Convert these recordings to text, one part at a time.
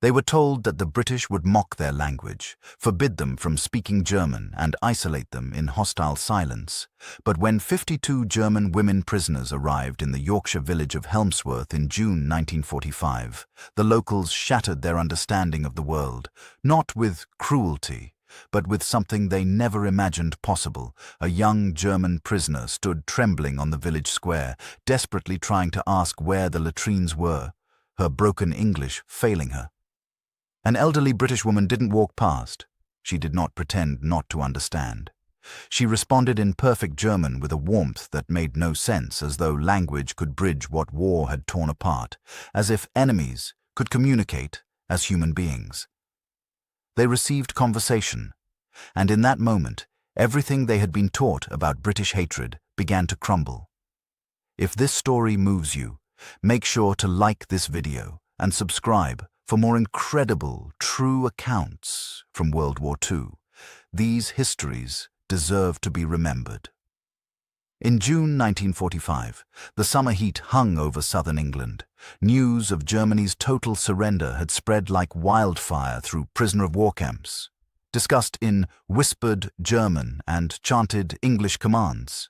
They were told that the British would mock their language, forbid them from speaking German and isolate them in hostile silence. But when 52 German women prisoners arrived in the Yorkshire village of Helmsworth in June 1945, the locals shattered their understanding of the world, not with cruelty, but with something they never imagined possible. A young German prisoner stood trembling on the village square, desperately trying to ask where the latrines were, her broken English failing her. An elderly British woman didn't walk past. She did not pretend not to understand. She responded in perfect German with a warmth that made no sense, as though language could bridge what war had torn apart, as if enemies could communicate as human beings. They received conversation, and in that moment, everything they had been taught about British hatred began to crumble. If this story moves you, make sure to like this video and subscribe for more incredible, true accounts from World War II. These histories deserve to be remembered. In June 1945, the summer heat hung over southern England. News of Germany's total surrender had spread like wildfire through prisoner-of-war camps, discussed in whispered German and chanted English commands.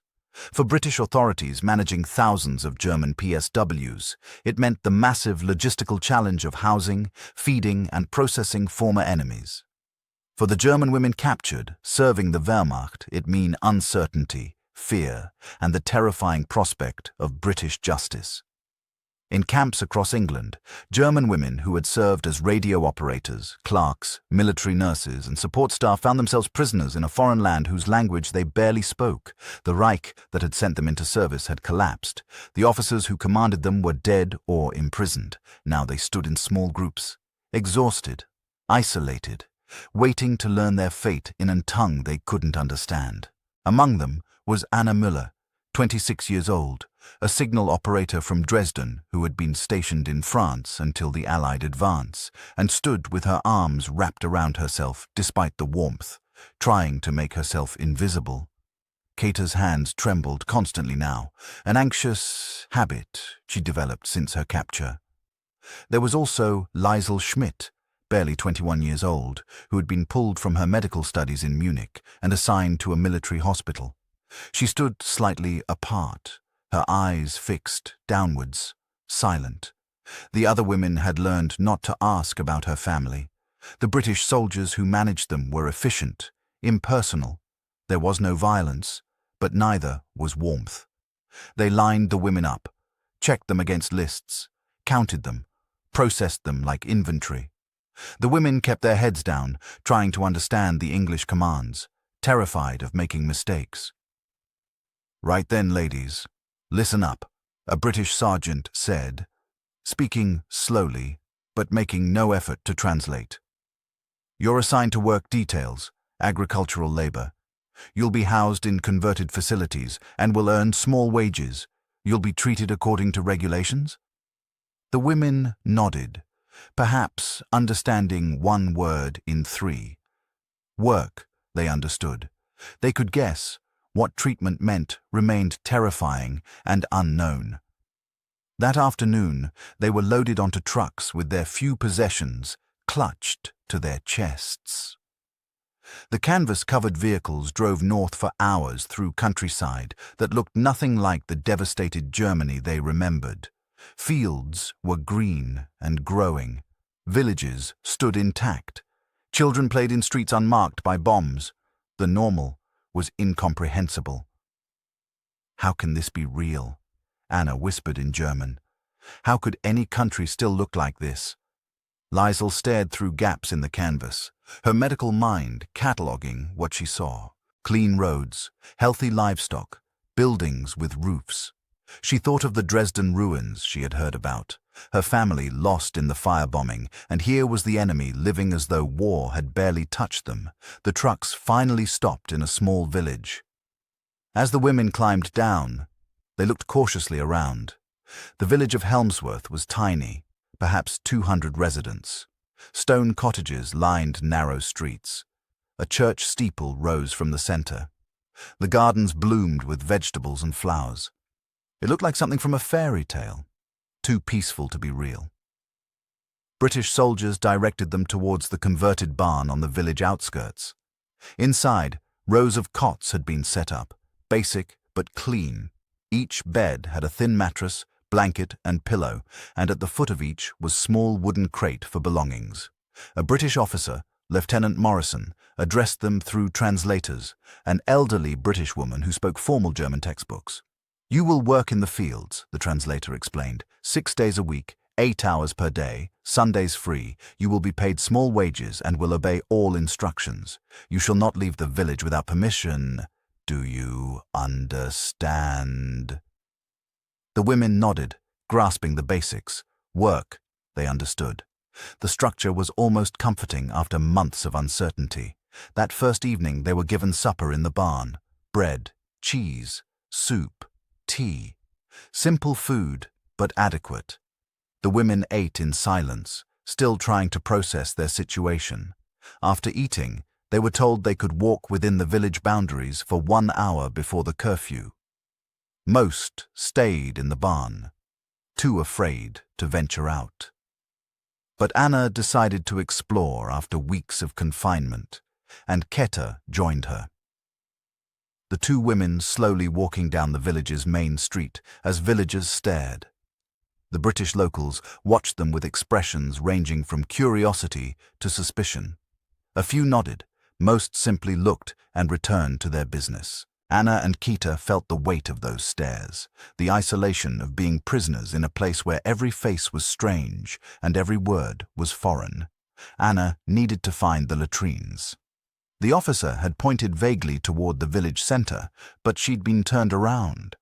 For British authorities managing thousands of German POWs, it meant the massive logistical challenge of housing, feeding, and processing former enemies. For the German women captured, serving the Wehrmacht, it meant uncertainty, fear, and the terrifying prospect of British justice. In camps across England, German women who had served as radio operators, clerks, military nurses, and support staff found themselves prisoners in a foreign land whose language they barely spoke. The Reich that had sent them into service had collapsed. The officers who commanded them were dead or imprisoned. Now they stood in small groups, exhausted, isolated, waiting to learn their fate in a tongue they couldn't understand. Among them was Anna Müller, 26 years old, a signal operator from Dresden who had been stationed in France until the Allied advance, and stood with her arms wrapped around herself despite the warmth, trying to make herself invisible. Kata's hands trembled constantly now, an anxious habit she developed since her capture. There was also Liesl Schmidt, barely 21 years old, who had been pulled from her medical studies in Munich and assigned to a military hospital. She stood slightly apart, her eyes fixed downwards, silent. The other women had learned not to ask about her family. The British soldiers who managed them were efficient, impersonal. There was no violence, but neither was warmth. They lined the women up, checked them against lists, counted them, processed them like inventory. The women kept their heads down, trying to understand the English commands, terrified of making mistakes. "Right then, ladies, listen up," a British sergeant said, speaking slowly, but making no effort to translate. "You're assigned to work details, agricultural labor. You'll be housed in converted facilities and will earn small wages. You'll be treated according to regulations?" The women nodded, perhaps understanding one word in three. Work, they understood. They could guess. What treatment meant remained terrifying and unknown. That afternoon, they were loaded onto trucks with their few possessions clutched to their chests. The canvas-covered vehicles drove north for hours through countryside that looked nothing like the devastated Germany they remembered. Fields were green and growing. Villages stood intact. Children played in streets unmarked by bombs. The normal was incomprehensible. "How can this be real?" Anna whispered in German. "How could any country still look like this?" Liesl stared through gaps in the canvas, her medical mind cataloguing what she saw. Clean roads, healthy livestock, buildings with roofs. She thought of the Dresden ruins she had heard about, her family lost in the firebombing, and here was the enemy living as though war had barely touched them. The trucks finally stopped in a small village. As the women climbed down, they looked cautiously around. The village of Helmsworth was tiny, perhaps 200 residents. Stone cottages lined narrow streets. A church steeple rose from the center. The gardens bloomed with vegetables and flowers. It looked like something from a fairy tale, too peaceful to be real. British soldiers directed them towards the converted barn on the village outskirts. Inside, rows of cots had been set up, basic but clean. Each bed had a thin mattress, blanket and pillow, and at the foot of each was a small wooden crate for belongings. A British officer, Lieutenant Morrison, addressed them through translators, an elderly British woman who spoke formal German textbooks. "You will work in the fields," the translator explained, 6 days a week, 8 hours per day, Sundays free. You will be paid small wages and will obey all instructions. You shall not leave the village without permission. Do you understand? The women nodded, grasping the basics. Work, they understood. The structure was almost comforting after months of uncertainty. That first evening they were given supper in the barn. Bread, cheese, soup, tea. Simple food, but adequate. The women ate in silence, still trying to process their situation. After eating, they were told they could walk within the village boundaries for 1 hour before the curfew. Most stayed in the barn, too afraid to venture out. But Anna decided to explore after weeks of confinement, and Keta joined her. The two women slowly walking down the village's main street as villagers stared. The British locals watched them with expressions ranging from curiosity to suspicion. A few nodded, most simply looked and returned to their business. Anna and Keta felt the weight of those stares, the isolation of being prisoners in a place where every face was strange and every word was foreign. Anna needed to find the latrines. The officer had pointed vaguely toward the village centre, but she'd been turned around.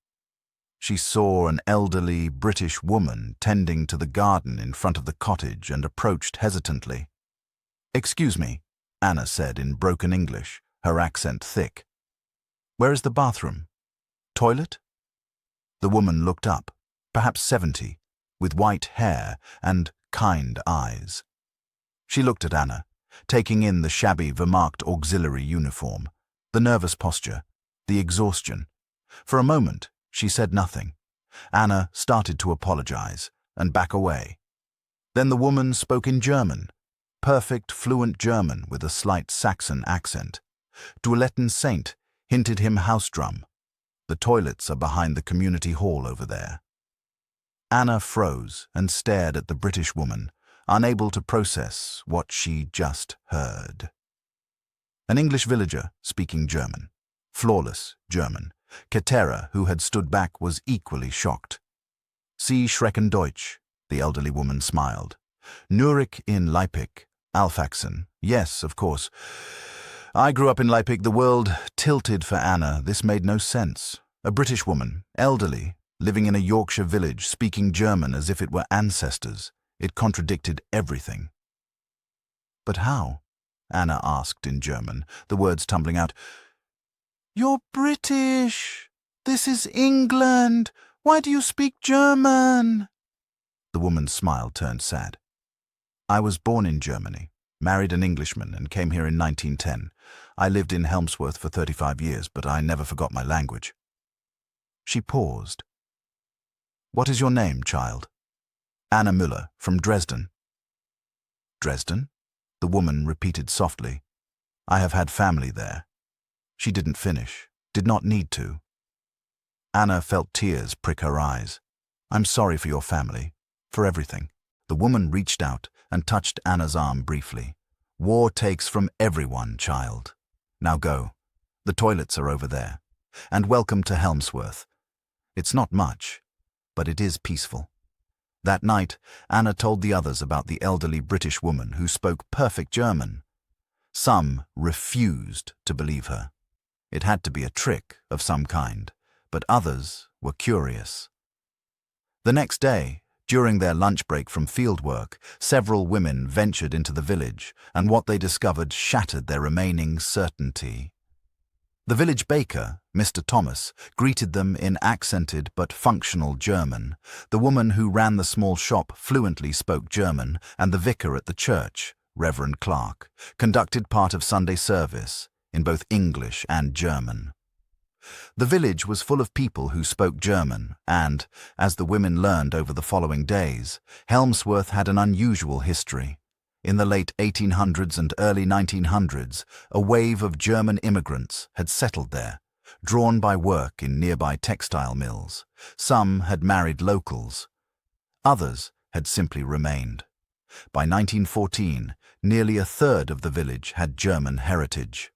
She saw an elderly British woman tending to the garden in front of the cottage and approached hesitantly. "Excuse me," Anna said in broken English, her accent thick. "Where is the bathroom? Toilet?" The woman looked up, perhaps 70, with white hair and kind eyes. She looked at Anna, taking in the shabby Wehrmacht auxiliary uniform, the nervous posture, the exhaustion. For a moment, she said nothing. Anna started to apologize and back away. Then the woman spoke in German, perfect fluent German with a slight Saxon accent. Toiletten Saint hinted him house drum. The toilets are behind the community hall over there. Anna froze and stared at the British woman, unable to process what she just heard. An English villager speaking German, flawless German. Ketera, who had stood back, was equally shocked. "Sie schrecken Deutsch," the elderly woman smiled. "Nurik in Leipzig, Alfaxen. Yes, of course. I grew up in Leipzig." The world tilted for Anna. This made no sense. A British woman, elderly, living in a Yorkshire village, speaking German as if it were ancestors. It contradicted everything. "But how?" Anna asked in German, the words tumbling out. "You're British. This is England. Why do you speak German?" The woman's smile turned sad. "I was born in Germany, married an Englishman, and came here in 1910. I lived in Helmsworth for 35 years, but I never forgot my language." She paused. "What is your name, child?" "Anna Müller, from Dresden." "Dresden?" the woman repeated softly. "I have had family there." She didn't finish, did not need to. Anna felt tears prick her eyes. "I'm sorry for your family, for everything." The woman reached out and touched Anna's arm briefly. "War takes from everyone, child. Now go. The toilets are over there. And welcome to Helmsworth. It's not much, but it is peaceful." That night, Anna told the others about the elderly British woman who spoke perfect German. Some refused to believe her. It had to be a trick of some kind, but others were curious. The next day, during their lunch break from field work, several women ventured into the village, and what they discovered shattered their remaining certainty. The village baker, Mr. Thomas, greeted them in accented but functional German. The woman who ran the small shop fluently spoke German, and the vicar at the church, Reverend Clark, conducted part of Sunday service in both English and German. The village was full of people who spoke German, and, as the women learned over the following days, Helmsworth had an unusual history. In the late 1800s and early 1900s, a wave of German immigrants had settled there, drawn by work in nearby textile mills. Some had married locals. Others had simply remained. By 1914, nearly a third of the village had German heritage.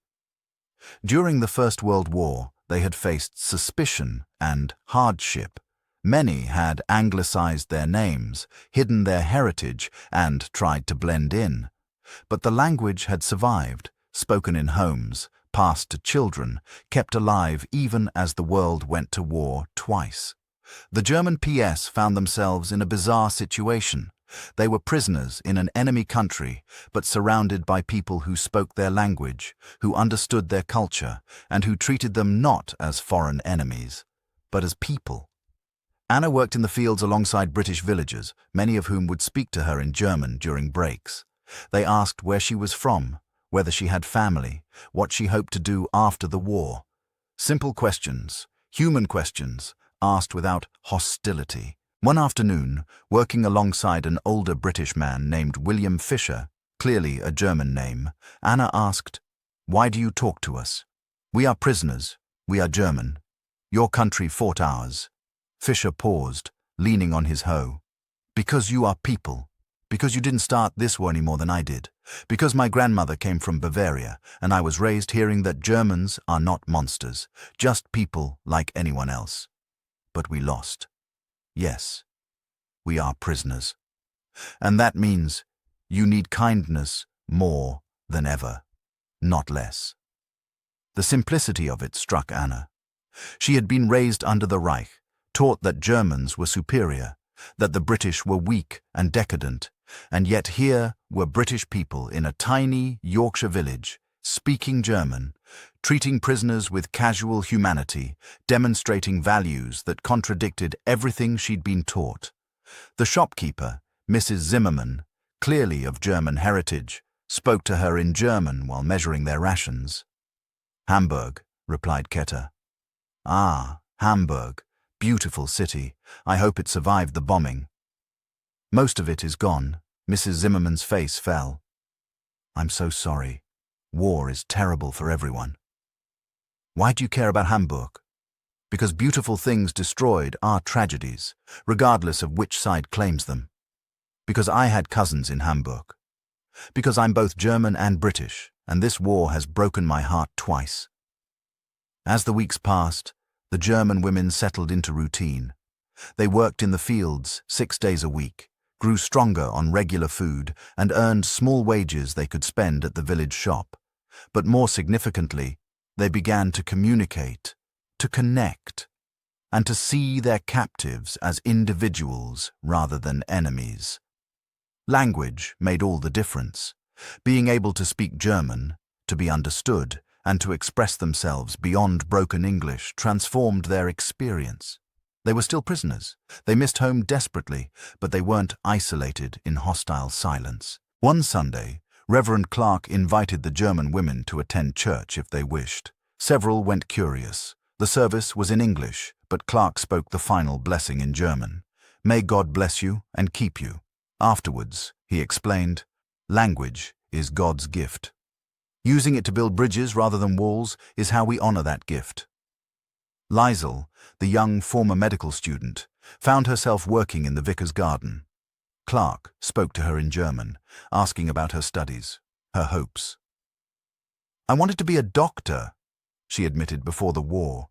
During the First World War, they had faced suspicion and hardship. Many had anglicized their names, hidden their heritage, and tried to blend in. But the language had survived, spoken in homes, passed to children, kept alive even as the world went to war twice. The German PS found themselves in a bizarre situation. They were prisoners in an enemy country, but surrounded by people who spoke their language, who understood their culture, and who treated them not as foreign enemies, but as people. Anna worked in the fields alongside British villagers, many of whom would speak to her in German during breaks. They asked where she was from, whether she had family, what she hoped to do after the war. Simple questions, human questions, asked without hostility. One afternoon, working alongside an older British man named William Fisher, clearly a German name, Anna asked, "Why do you talk to us? We are prisoners. We are German. Your country fought ours." Fisher paused, leaning on his hoe. "Because you are people. Because you didn't start this war any more than I did. Because my grandmother came from Bavaria, and I was raised hearing that Germans are not monsters, just people like anyone else. But we lost. Yes, we are prisoners. And that means you need kindness more than ever, not less." The simplicity of it struck Anna. She had been raised under the Reich, taught that Germans were superior, that the British were weak and decadent, and yet here were British people in a tiny Yorkshire village, speaking German, treating prisoners with casual humanity, demonstrating values that contradicted everything she'd been taught. The shopkeeper, Mrs. Zimmermann, clearly of German heritage, spoke to her in German while measuring their rations. "Hamburg," replied Ketter. "Ah, Hamburg. Beautiful city. I hope it survived the bombing." "Most of it is gone." Mrs. Zimmermann's face fell. "I'm so sorry. War is terrible for everyone." "Why do you care about Hamburg?" "Because beautiful things destroyed are tragedies, regardless of which side claims them. Because I had cousins in Hamburg. Because I'm both German and British, and this war has broken my heart twice." As the weeks passed, the German women settled into routine. They worked in the fields 6 days a week, grew stronger on regular food, and earned small wages they could spend at the village shop. But more significantly, they began to communicate, to connect, and to see their captives as individuals rather than enemies. Language made all the difference. Being able to speak German, to be understood, and to express themselves beyond broken English transformed their experience. They were still prisoners. They missed home desperately, but they weren't isolated in hostile silence. One Sunday, Reverend Clark invited the German women to attend church if they wished. Several went curious. The service was in English, but Clark spoke the final blessing in German. "May God bless you and keep you." Afterwards, he explained, "Language is God's gift. Using it to build bridges rather than walls is how we honor that gift." Liesel, the young former medical student, found herself working in the vicar's garden. Clark spoke to her in German, asking about her studies, her hopes. "I wanted to be a doctor," she admitted before the war.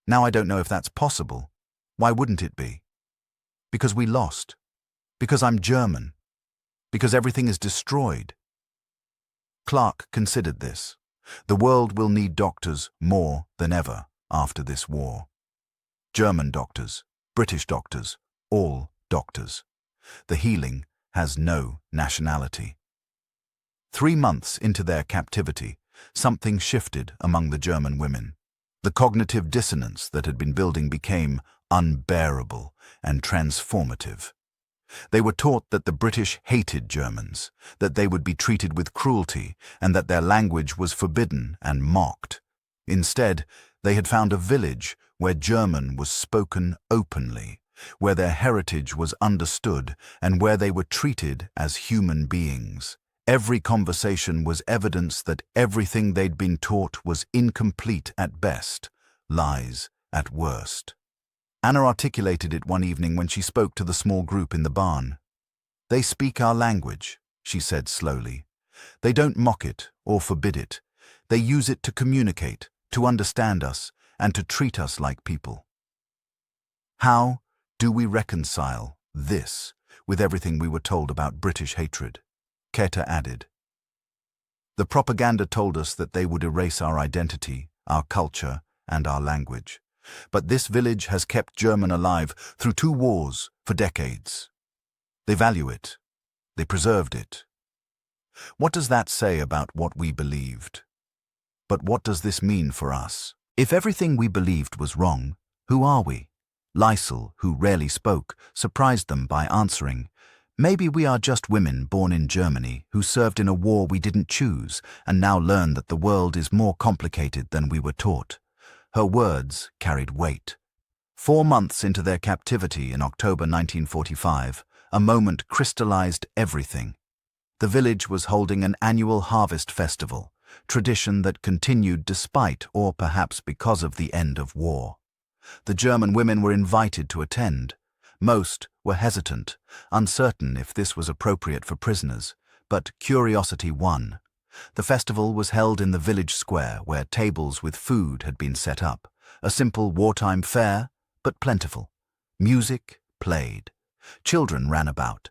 "Now I don't know if that's possible. Why wouldn't it be? Because we lost. Because I'm German. Because everything is destroyed." Clark considered this. The world will need doctors more than ever after this war. German doctors, British doctors, all doctors. The healing has no nationality. 3 months into their captivity, something shifted among the German women. The cognitive dissonance that had been building became unbearable and transformative. They were taught that the British hated Germans, that they would be treated with cruelty, and that their language was forbidden and mocked. Instead, they had found a village where German was spoken openly, where their heritage was understood, and where they were treated as human beings. Every conversation was evidence that everything they'd been taught was incomplete at best, lies at worst. Anna articulated it one evening when she spoke to the small group in the barn. "They speak our language," she said slowly. "They don't mock it or forbid it. They use it to communicate, to understand us, and to treat us like people." How do we reconcile this with everything we were told about British hatred? Keta added. The propaganda told us that they would erase our identity, our culture, and our language. But this village has kept German alive through 2 wars for decades. They value it. They preserved it. What does that say about what we believed? But what does this mean for us? If everything we believed was wrong, who are we? Lysel, who rarely spoke, surprised them by answering, "Maybe we are just women born in Germany who served in a war we didn't choose and now learn that the world is more complicated than we were taught." Her words carried weight. 4 months into their captivity in October 1945, a moment crystallized everything. The village was holding an annual harvest festival, tradition that continued despite or perhaps because of the end of war. The German women were invited to attend. Most were hesitant, uncertain if this was appropriate for prisoners, but curiosity won. The festival was held in the village square where tables with food had been set up, a simple wartime fare, but plentiful. Music played. Children ran about.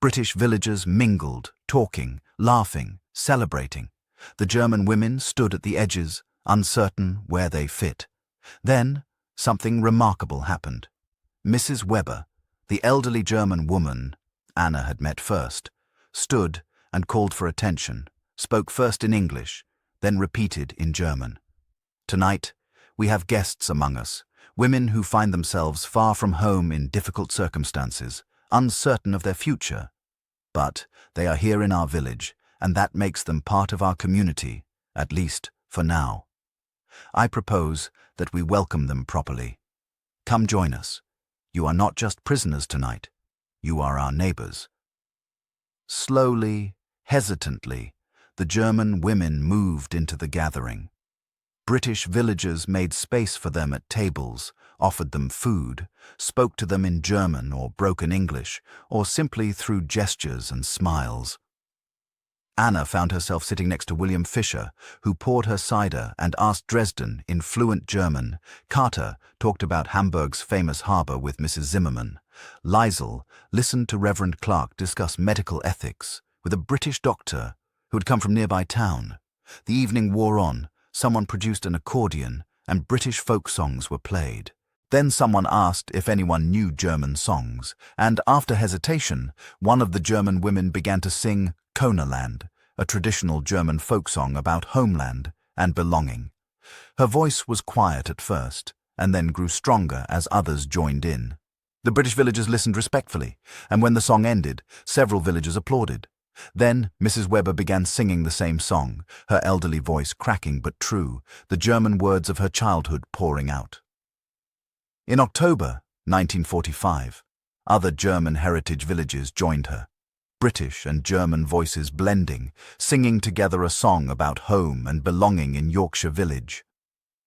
British villagers mingled, talking, laughing, celebrating. The German women stood at the edges, uncertain where they fit. Then, something remarkable happened. Mrs. Weber, the elderly German woman Anna had met first, stood and called for attention, spoke first in English, then repeated in German. "Tonight, we have guests among us, women who find themselves far from home in difficult circumstances, uncertain of their future. But they are here in our village, and that makes them part of our community, at least for now. I propose that we welcome them properly. Come join us. You are not just prisoners tonight. You are our neighbors." Slowly, hesitantly, the German women moved into the gathering. British villagers made space for them at tables, offered them food, spoke to them in German or broken English, or simply through gestures and smiles. Anna found herself sitting next to William Fisher, who poured her cider and asked Dresden in fluent German. Carter talked about Hamburg's famous harbour with Mrs. Zimmermann. Lysel listened to Reverend Clark discuss medical ethics with a British doctor who had come from nearby town. The evening wore on. Someone produced an accordion, and British folk songs were played. Then someone asked if anyone knew German songs, and after hesitation, one of the German women began to sing Konerland, a traditional German folk song about homeland and belonging. Her voice was quiet at first, and then grew stronger as others joined in. The British villagers listened respectfully, and when the song ended, several villagers applauded. Then Mrs. Weber began singing the same song, her elderly voice cracking but true, the German words of her childhood pouring out. In October 1945, other German heritage villages joined her, British and German voices blending, singing together a song about home and belonging in Yorkshire village.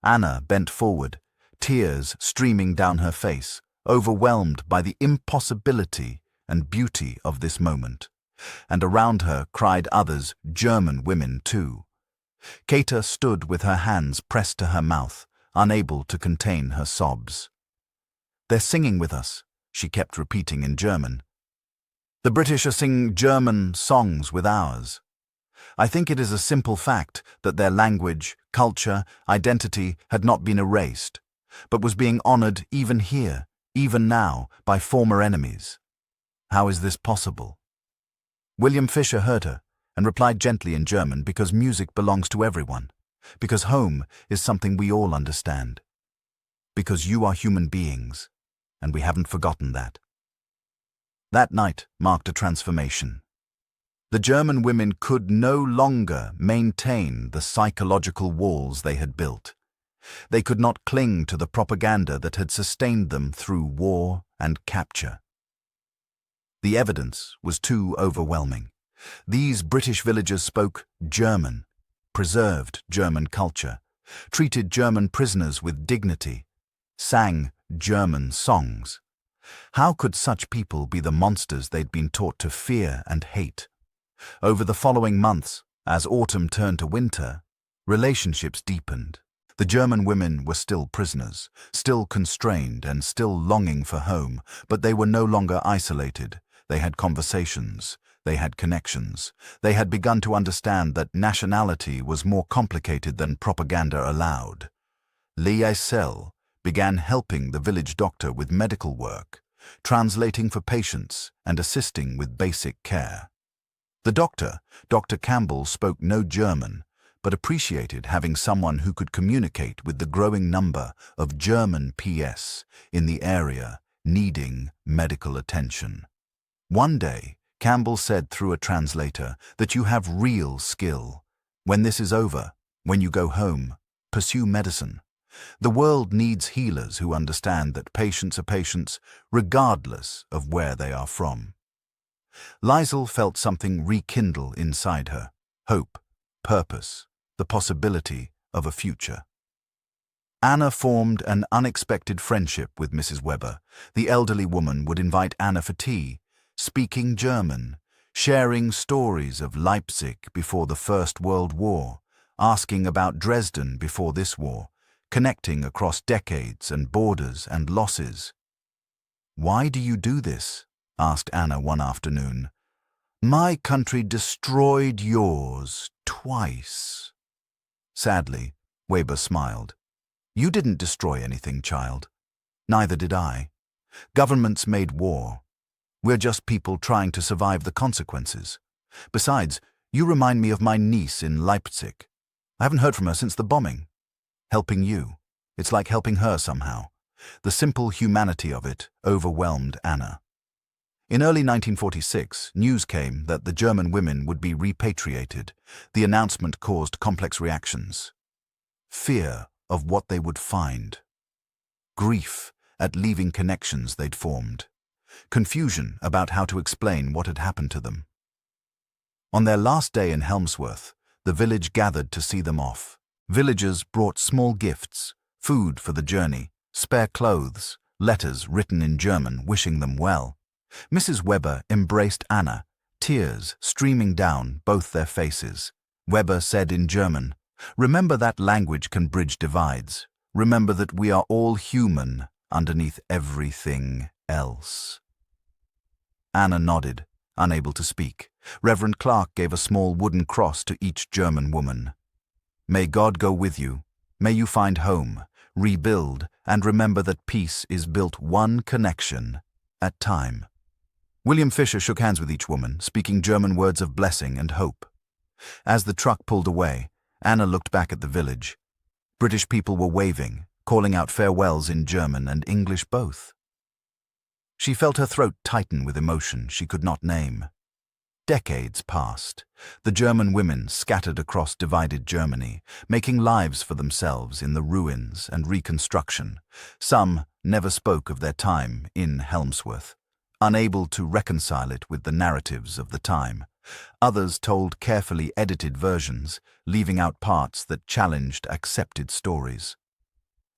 Anna bent forward, tears streaming down her face, overwhelmed by the impossibility and beauty of this moment. And around her cried others, German women too. Keta stood with her hands pressed to her mouth, unable to contain her sobs. "They're singing with us," she kept repeating in German. "The British are singing German songs with ours. I think it is a simple fact that their language, culture, identity had not been erased, but was being honored even here, even now, by former enemies. How is this possible?" William Fisher heard her and replied gently in German, because music belongs to everyone, because home is something we all understand, because you are human beings, and we haven't forgotten that. That night marked a transformation. The German women could no longer maintain the psychological walls they had built. They could not cling to the propaganda that had sustained them through war and capture. The evidence was too overwhelming. These British villagers spoke German, preserved German culture, treated German prisoners with dignity, sang German songs. How could such people be the monsters they'd been taught to fear and hate? Over the following months, as autumn turned to winter, relationships deepened. The German women were still prisoners, still constrained and still longing for home, but they were no longer isolated. They had conversations, they had connections. They had begun to understand that nationality was more complicated than propaganda allowed. Liesel began helping the village doctor with medical work, translating for patients and assisting with basic care. The doctor, Dr. Campbell, spoke no German, but appreciated having someone who could communicate with the growing number of German POWs in the area needing medical attention. One day, Campbell said through a translator that you have real skill. When this is over, when you go home, pursue medicine. The world needs healers who understand that patients are patients regardless of where they are from. Liesel felt something rekindle inside her, hope, purpose, the possibility of a future. Anna formed an unexpected friendship with Mrs. Weber. The elderly woman would invite Anna for tea, speaking German, sharing stories of Leipzig before the First World War, asking about Dresden before this war, connecting across decades and borders and losses. "Why do you do this?" asked Anna one afternoon. "My country destroyed yours twice." Sadly, Weber smiled. "You didn't destroy anything, child. Neither did I. Governments made war. We're just people trying to survive the consequences. Besides, you remind me of my niece in Leipzig. I haven't heard from her since the bombing. Helping you, it's like helping her somehow." The simple humanity of it overwhelmed Anna. In early 1946, news came that the German women would be repatriated. The announcement caused complex reactions. Fear of what they would find. Grief at leaving connections they'd formed. Confusion about how to explain what had happened to them. On their last day in Helmsworth, the village gathered to see them off. Villagers brought small gifts, food for the journey, spare clothes, letters written in German wishing them well. Mrs. Weber embraced Anna, tears streaming down both their faces. Weber said in German, "Remember that language can bridge divides. Remember that we are all human underneath everything else." Anna nodded, unable to speak. Reverend Clark gave a small wooden cross to each German woman. "May God go with you. May you find home, rebuild, and remember that peace is built one connection at a time." William Fisher shook hands with each woman, speaking German words of blessing and hope. As the truck pulled away, Anna looked back at the village. British people were waving, calling out farewells in German and English both. She felt her throat tighten with emotion she could not name. Decades passed. The German women scattered across divided Germany, making lives for themselves in the ruins and reconstruction. Some never spoke of their time in Helmsworth, unable to reconcile it with the narratives of the time. Others told carefully edited versions, leaving out parts that challenged accepted stories.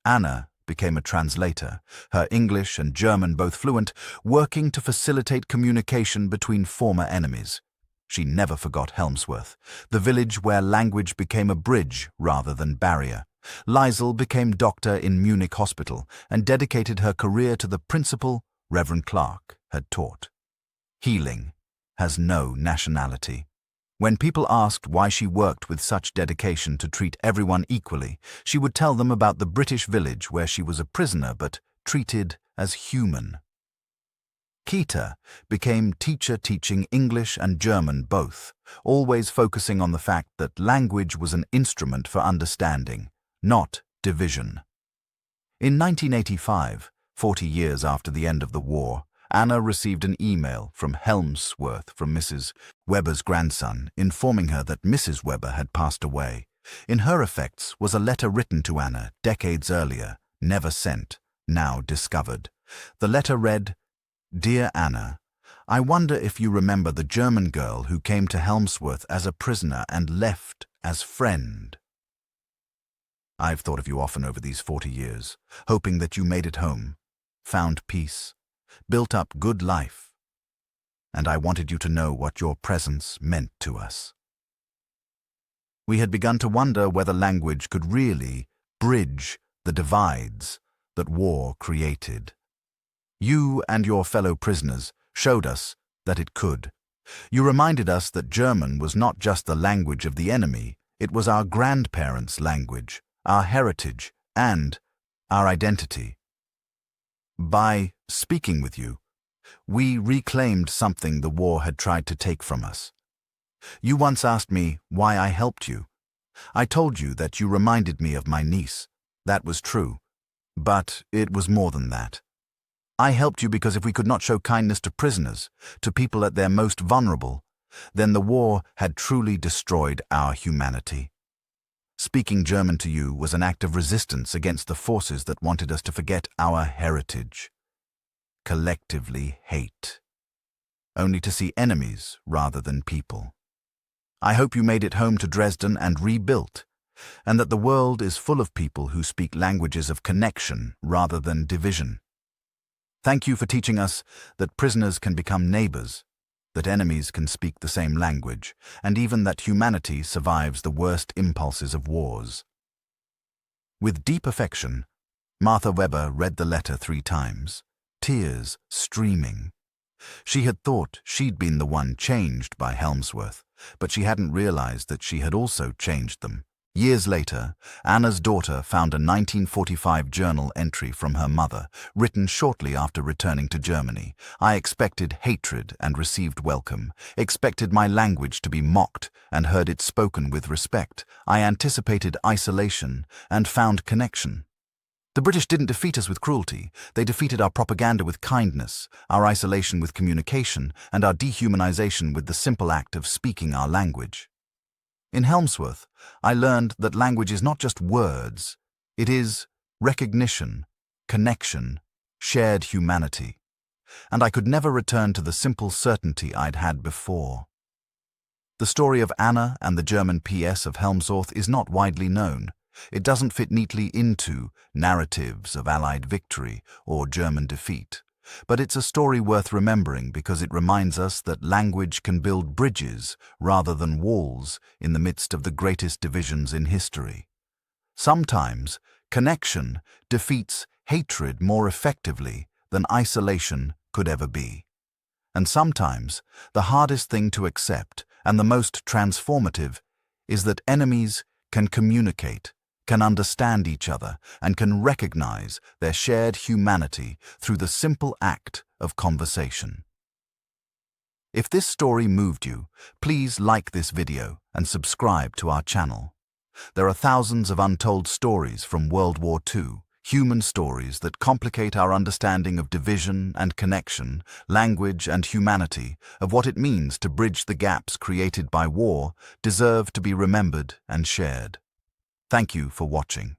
Anna became a translator, her English and German both fluent, working to facilitate communication between former enemies. She never forgot Helmsworth, the village where language became a bridge rather than barrier. Liesel became doctor in Munich Hospital and dedicated her career to the principle Reverend Clark had taught. Healing has no nationality. When people asked why she worked with such dedication to treat everyone equally, she would tell them about the British village where she was a prisoner but treated as human. Kita became teacher teaching English and German both, always focusing on the fact that language was an instrument for understanding, not division. In 1985, 40 years after the end of the war, Anna received an email from Helmsworth from Mrs. Weber's grandson informing her that Mrs. Weber had passed away. In her effects was a letter written to Anna decades earlier, never sent, now discovered. The letter read, "Dear Anna, I wonder if you remember the German girl who came to Helmsworth as a prisoner and left as friend. I've thought of you often over these 40 years, hoping that you made it home, found peace, built up good life, and I wanted you to know what your presence meant to us." We had begun to wonder whether language could really bridge the divides that war created. You and your fellow prisoners showed us that it could. You reminded us that German was not just the language of the enemy, it was our grandparents' language, our heritage, and our identity. By speaking with you, we reclaimed something the war had tried to take from us. You once asked me why I helped you. I told you that you reminded me of my niece. That was true. But it was more than that. I helped you because if we could not show kindness to prisoners, to people at their most vulnerable, then the war had truly destroyed our humanity. Speaking German to you was an act of resistance against the forces that wanted us to forget our heritage. Collectively hate. Only to see enemies rather than people. I hope you made it home to Dresden and rebuilt, and that the world is full of people who speak languages of connection rather than division. Thank you for teaching us that prisoners can become neighbors, that enemies can speak the same language, and even that humanity survives the worst impulses of wars. With deep affection, Martha Weber read the letter 3 times, tears streaming. She had thought she'd been the one changed by Helmsworth, but she hadn't realized that she had also changed them. Years later, Anna's daughter found a 1945 journal entry from her mother, written shortly after returning to Germany. "I expected hatred and received welcome, expected my language to be mocked and heard it spoken with respect. I anticipated isolation and found connection. The British didn't defeat us with cruelty. They defeated our propaganda with kindness, our isolation with communication, and our dehumanization with the simple act of speaking our language." In Helmsworth, I learned that language is not just words, it is recognition, connection, shared humanity. And I could never return to the simple certainty I'd had before. The story of Anna and the German PS of Helmsworth is not widely known. It doesn't fit neatly into narratives of Allied victory or German defeat. But it's a story worth remembering because it reminds us that language can build bridges rather than walls in the midst of the greatest divisions in history. Sometimes, connection defeats hatred more effectively than isolation could ever be. And sometimes, the hardest thing to accept and the most transformative is that enemies can communicate, can understand each other, and can recognize their shared humanity through the simple act of conversation. If this story moved you, please like this video and subscribe to our channel. There are thousands of untold stories from World War II, human stories that complicate our understanding of division and connection, language and humanity, of what it means to bridge the gaps created by war, deserve to be remembered and shared. Thank you for watching.